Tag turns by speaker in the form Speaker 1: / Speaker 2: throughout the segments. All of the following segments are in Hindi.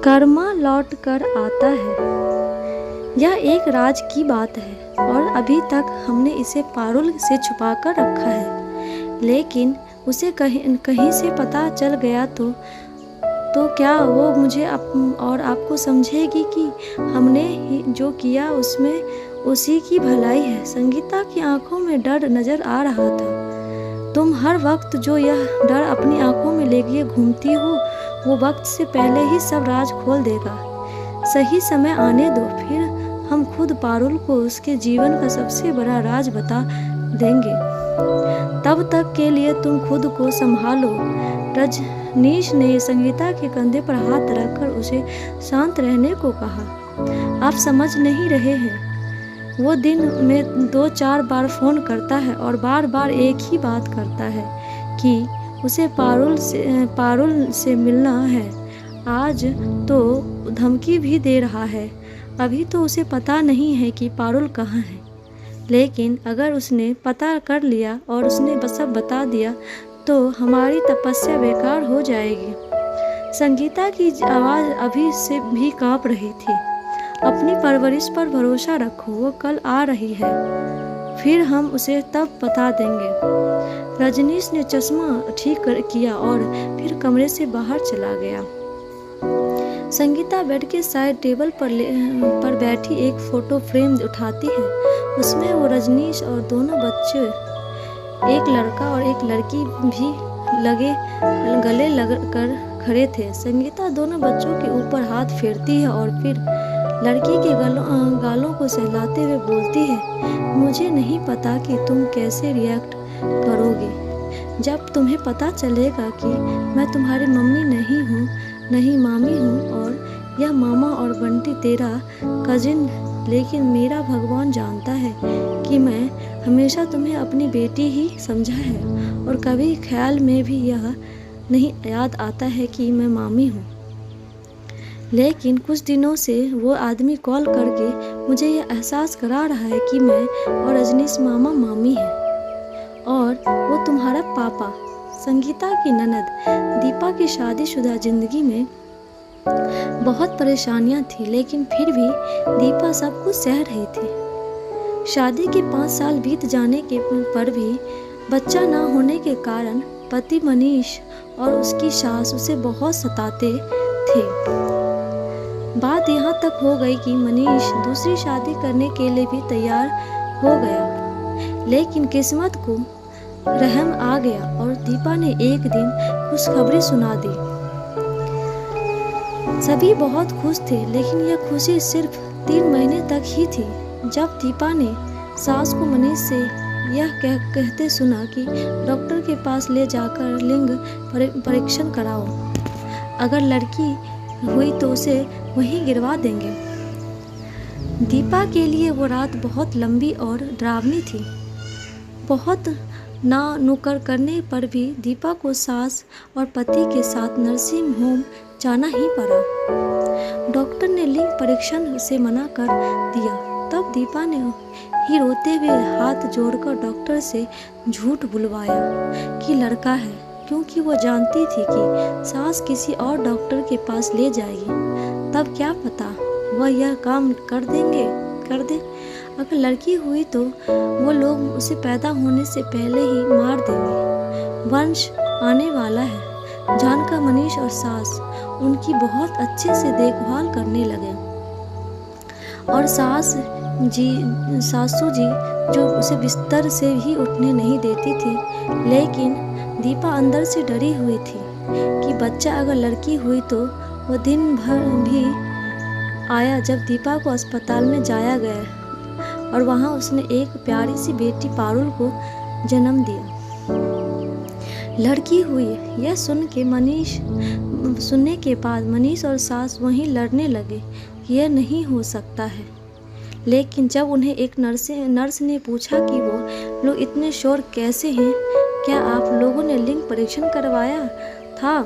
Speaker 1: कर्मा लौट कर आता है। यह एक राज की बात है और अभी तक हमने इसे पारुल से छुपा कर रखा है, लेकिन उसे कहीं से पता चल गया तो क्या वो मुझे और आपको समझेगी कि हमने जो किया उसमें उसी की भलाई है। संगीता की आंखों में डर नजर आ रहा था। तुम हर वक्त जो यह डर अपनी आंखों में लेके घूमती हो, वो वक्त से पहले ही सब राज खोल देगा। सही समय आने दो, फिर हम खुद पारुल को उसके जीवन का सबसे बड़ा राज बता देंगे। तब तक के लिए तुम खुद को संभालो। रजनीश ने संगीता के कंधे पर हाथ रखकर उसे शांत रहने को कहा। आप समझ नहीं रहे हैं। वो दिन में 2-4 बार फोन करता है और बार बार एक ही बात करता है कि उसे पारुल से मिलना है। आज तो धमकी भी दे रहा है। अभी तो उसे पता नहीं है कि पारुल कहाँ है, लेकिन अगर उसने पता कर लिया और उसने सब बता दिया तो हमारी तपस्या बेकार हो जाएगी। संगीता की आवाज़ अभी से भी कांप रही थी। अपनी परवरिश पर भरोसा रखो, वो कल आ रही है, फिर हम उसे तब बता देंगे। रजनीश ने चश्मा ठीक किया और फिर कमरे से बाहर चला गया। संगीता बेड के साइड टेबल पर बैठी एक फोटो फ्रेम उठाती है। उसमें वो रजनीश और दोनों बच्चे, एक लड़का और एक लड़की भी गले लग कर खड़े थे। संगीता दोनों बच्चों के ऊपर हाथ फेरती है और फिर लड़की के गालों को सहलाते हुए बोलती है, मुझे नहीं पता कि तुम कैसे रिएक्ट करोगे जब तुम्हें पता चलेगा कि मैं तुम्हारी मम्मी नहीं हूँ, नहीं मामी हूँ, और यह मामा और बंटी तेरा कजिन। लेकिन मेरा भगवान जानता है कि मैं हमेशा तुम्हें अपनी बेटी ही समझा है और कभी ख्याल में भी यह नहीं याद आता है कि मैं मामी हूँ। लेकिन कुछ दिनों से वो आदमी कॉल करके मुझे यह एहसास करा रहा है कि मैं और रजनीश मामा मामी हैं और वो तुम्हारा पापा। संगीता की ननद दीपा की शादीशुदा जिंदगी में बहुत परेशानियां थी, लेकिन फिर भी दीपा सब कुछ सह रही थी। शादी के 5 साल बीत जाने के पर भी बच्चा न होने के कारण पति मनीष और उसकी सास उसे बहुत सताते थे। बात यहाँ तक हो गई कि मनीष दूसरी शादी करने के लिए भी तैयार हो गया, लेकिन किस्मत को रहम आ गया और दीपा ने एक दिन खुशखबरी सुना दी। सभी बहुत खुश थे, लेकिन यह खुशी सिर्फ 3 महीने तक ही थी। जब दीपा ने सास को मनीष से यह कहते सुना कि डॉक्टर के पास ले जाकर लिंग परीक्षण कराओ, अगर लड़की हुई तो उसे वहीं गिरवा देंगे। दीपा के लिए वो रात बहुत लंबी और डरावनी थी। बहुत ना नुकर करने पर भी दीपा को सास और पति के साथ नर्सिंग होम जाना ही पड़ा। डॉक्टर ने लिंग परीक्षण से मना कर दिया। तब दीपा ने ही रोते हुए हाथ जोड़कर डॉक्टर से झूठ बुलवाया कि लड़का है, क्योंकि वो जानती थी कि सास किसी और डॉक्टर के पास ले जाएगी, तब क्या पता वह यह काम कर दे। अगर लड़की हुई तो वो लोग उसे पैदा होने से पहले ही मार देंगे। वंश आने वाला है जानकर मनीष और सास उनकी बहुत अच्छे से देखभाल करने लगे और सासू जी जो उसे बिस्तर से ही उठने नहीं देती थी। लेकिन दीपा अंदर से डरी हुई थी कि बच्चा अगर लड़की हुई तो वो दिन भर भी आया जब दीपा को अस्पताल में जाया गया और वहाँ उसने एक प्यारी सी बेटी पारुल को जन्म दिया। लड़की हुई यह सुनने के बाद मनीष और सास वहीं लड़ने लगे। यह नहीं हो सकता है। लेकिन जब उन्हें एक नर्स ने पूछा कि वो लोग इतने शोर कैसे हैं, क्या आप लोगों ने लिंग परीक्षण करवाया था,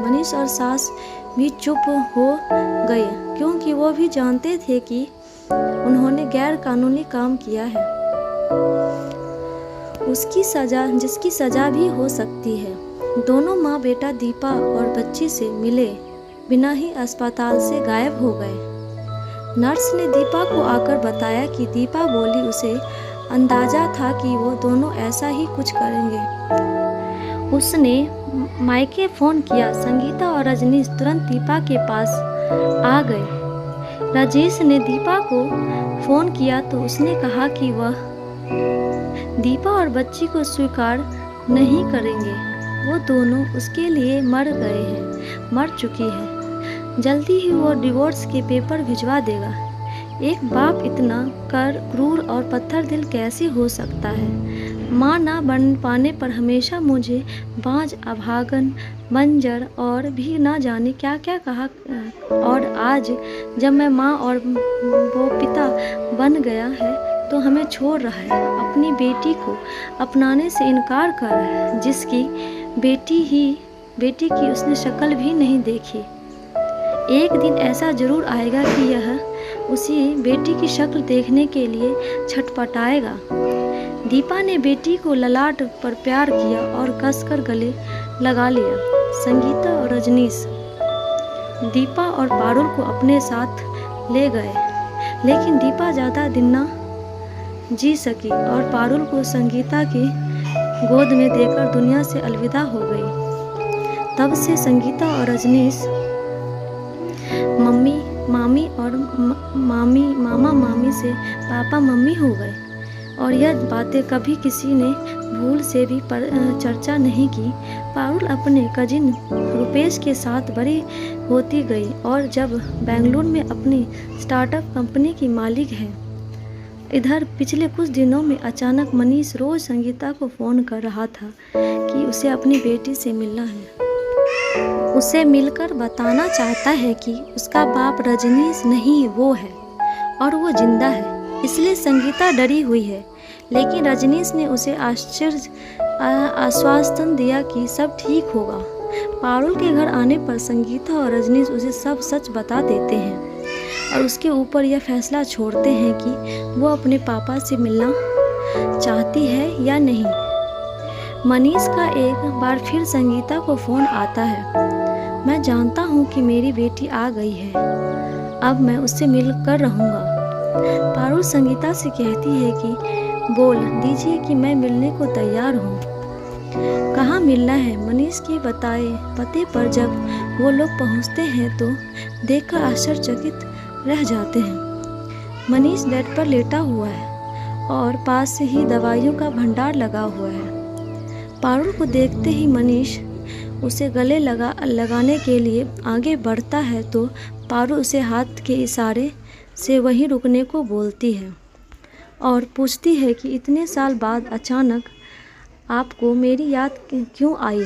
Speaker 1: मनीष और सास भी चुप हो गए, क्योंकि वो भी जानते थे कि उन्होंने गैर कानूनी काम किया है, जिसकी सजा भी हो सकती है। दोनों माँ बेटा दीपा और बच्ची से मिले बिना ही अस्पताल से गायब हो गए। नर्स ने दीपा को आकर बताया कि दीपा बोली उसे अंदाज़ा था कि वो दोनों ऐसा ही कुछ करेंगे। उसने मायके फ़ोन किया। संगीता और रजनीश तुरंत दीपा के पास आ गए। राजेश ने दीपा को फ़ोन किया तो उसने कहा कि वह दीपा और बच्ची को स्वीकार नहीं करेंगे। वो दोनों उसके लिए मर चुकी है। जल्दी ही वो डिवोर्स के पेपर भिजवा देगा। एक बाप इतना क्रूर और पत्थर दिल कैसे हो सकता है। माँ ना बन पाने पर हमेशा मुझे बांझ, अभागन, बंजर और भी ना जाने क्या क्या कहा, और आज जब मैं माँ और वो पिता बन गया है तो हमें छोड़ रहा है। अपनी बेटी को अपनाने से इनकार कर रहा है, जिसकी बेटी की उसने शक्ल भी नहीं देखी। एक दिन ऐसा जरूर आएगा कि यह उसी बेटी की शक्ल देखने के लिए छटपटाएगा। दीपा ने बेटी को ललाट पर प्यार किया और कसकर गले लगा लिया। संगीता और रजनीश दीपा और पारुल को अपने साथ ले गए, लेकिन दीपा ज़्यादा दिन ना जी सकी और पारुल को संगीता की गोद में देकर दुनिया से अलविदा हो गई। तब से संगीता और रजनीश मामी और मामा मामी से पापा मम्मी हो गए, और यह बातें कभी किसी ने भूल से भी चर्चा नहीं की। पारुल अपने कजिन रुपेश के साथ बड़ी होती गई और जब बेंगलुरु में अपनी स्टार्टअप कंपनी की मालिक है। इधर पिछले कुछ दिनों में अचानक मनीष रोज संगीता को फ़ोन कर रहा था कि उसे अपनी बेटी से मिलना है। उसे मिलकर बताना चाहता है कि उसका बाप रजनीश नहीं वो है और वो जिंदा है। इसलिए संगीता डरी हुई है, लेकिन रजनीश ने उसे आश्वासन दिया कि सब ठीक होगा। पारुल के घर आने पर संगीता और रजनीश उसे सब सच बता देते हैं और उसके ऊपर यह फैसला छोड़ते हैं कि वो अपने पापा से मिलना चाहती है या नहीं। मनीष का एक बार फिर संगीता को फ़ोन आता है। मैं जानता हूँ कि मेरी बेटी आ गई है, अब मैं उससे मिलकर रहूँगा। पारुल संगीता से कहती है कि बोल दीजिए कि मैं मिलने को तैयार हूँ। कहाँ मिलना है? मनीष के बताए पते पर जब वो लोग पहुँचते हैं तो देखकर आश्चर्यचकित रह जाते हैं। मनीष बेड पर लेटा हुआ है और पास से ही दवाइयों का भंडार लगा हुआ है। पारुल को देखते ही मनीष उसे गले लगाने के लिए आगे बढ़ता है तो पारुल उसे हाथ के इशारे से वहीं रुकने को बोलती है और पूछती है कि इतने साल बाद अचानक आपको मेरी याद क्यों आई?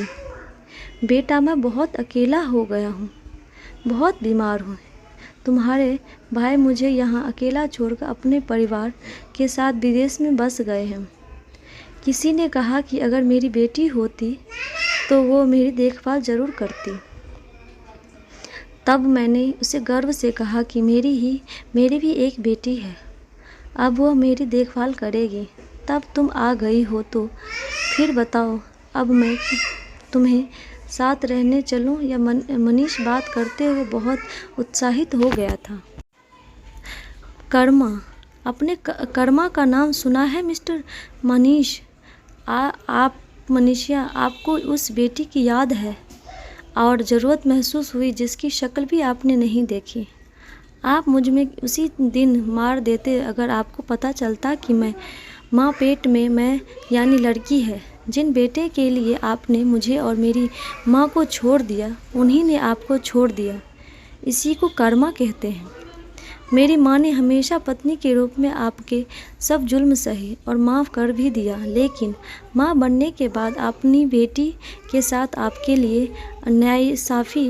Speaker 1: बेटा, मैं बहुत अकेला हो गया हूँ, बहुत बीमार हूँ। तुम्हारे भाई मुझे यहाँ अकेला छोड़कर अपने परिवार के साथ विदेश में बस गए हैं। किसी ने कहा कि अगर मेरी बेटी होती तो वो मेरी देखभाल ज़रूर करती। तब मैंने उसे गर्व से कहा कि मेरी भी एक बेटी है, अब वो मेरी देखभाल करेगी। तब तुम आ गई हो तो फिर बताओ अब मैं तुम्हें साथ रहने चलूं या मनीष बात करते हुए बहुत उत्साहित हो गया था। कर्मा, अपने कर्मा का नाम सुना है मिस्टर मनीष? आप मनीषा, आपको उस बेटी की याद है और ज़रूरत महसूस हुई जिसकी शक्ल भी आपने नहीं देखी। आप मुझ में उसी दिन मार देते अगर आपको पता चलता कि मैं माँ पेट में मैं यानी लड़की है। जिन बेटे के लिए आपने मुझे और मेरी माँ को छोड़ दिया, उन्हीं ने आपको छोड़ दिया। इसी को कर्मा कहते हैं। मेरी माँ ने हमेशा पत्नी के रूप में आपके सब जुल्म सहे और माफ़ कर भी दिया, लेकिन माँ बनने के बाद अपनी बेटी के साथ आपके लिए नाइंसाफ़ी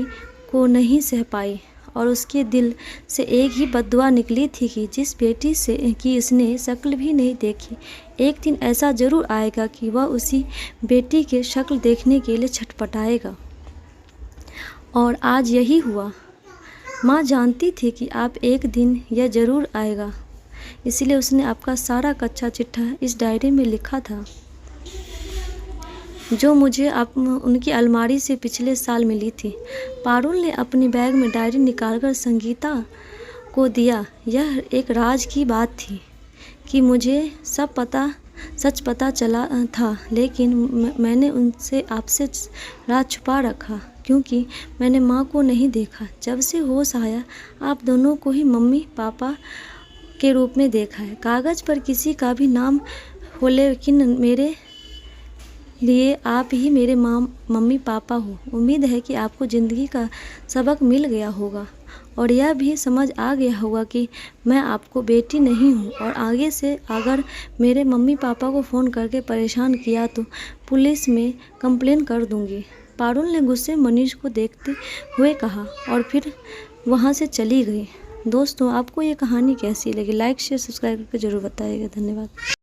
Speaker 1: को नहीं सह पाई और उसके दिल से एक ही बद्दुआ निकली थी कि जिस बेटी से कि इसने शक्ल भी नहीं देखी, एक दिन ऐसा ज़रूर आएगा कि वह उसी बेटी के शक्ल देखने के लिए छटपटाएगा। और आज यही हुआ। माँ जानती थी कि आप एक दिन यह ज़रूर आएगा, इसलिए उसने आपका सारा कच्चा चिट्ठा इस डायरी में लिखा था। जो मुझे उनकी अलमारी से पिछले साल मिली थी। पारुल ने अपनी बैग में डायरी निकालकर संगीता को दिया। यह एक राज की बात थी कि मुझे सच पता चला था, लेकिन मैंने उनसे आपसे राज छुपा रखा क्योंकि मैंने माँ को नहीं देखा। जब से होश आया आप दोनों को ही मम्मी पापा के रूप में देखा है। कागज़ पर किसी का भी नाम हो, लेकिन मेरे लिए आप ही मेरे मम्मी पापा हो। उम्मीद है कि आपको ज़िंदगी का सबक मिल गया होगा और यह भी समझ आ गया होगा कि मैं आपको बेटी नहीं हूँ और आगे से अगर मेरे मम्मी पापा को फ़ोन करके परेशान किया तो पुलिस में कंप्लेन कर दूँगी। पारुल ने गुस्से में मनीष को देखते हुए कहा और फिर वहाँ से चली गई। दोस्तों, आपको ये कहानी कैसी लगी? लाइक शेयर सब्सक्राइब करके ज़रूर बताइएगा। धन्यवाद।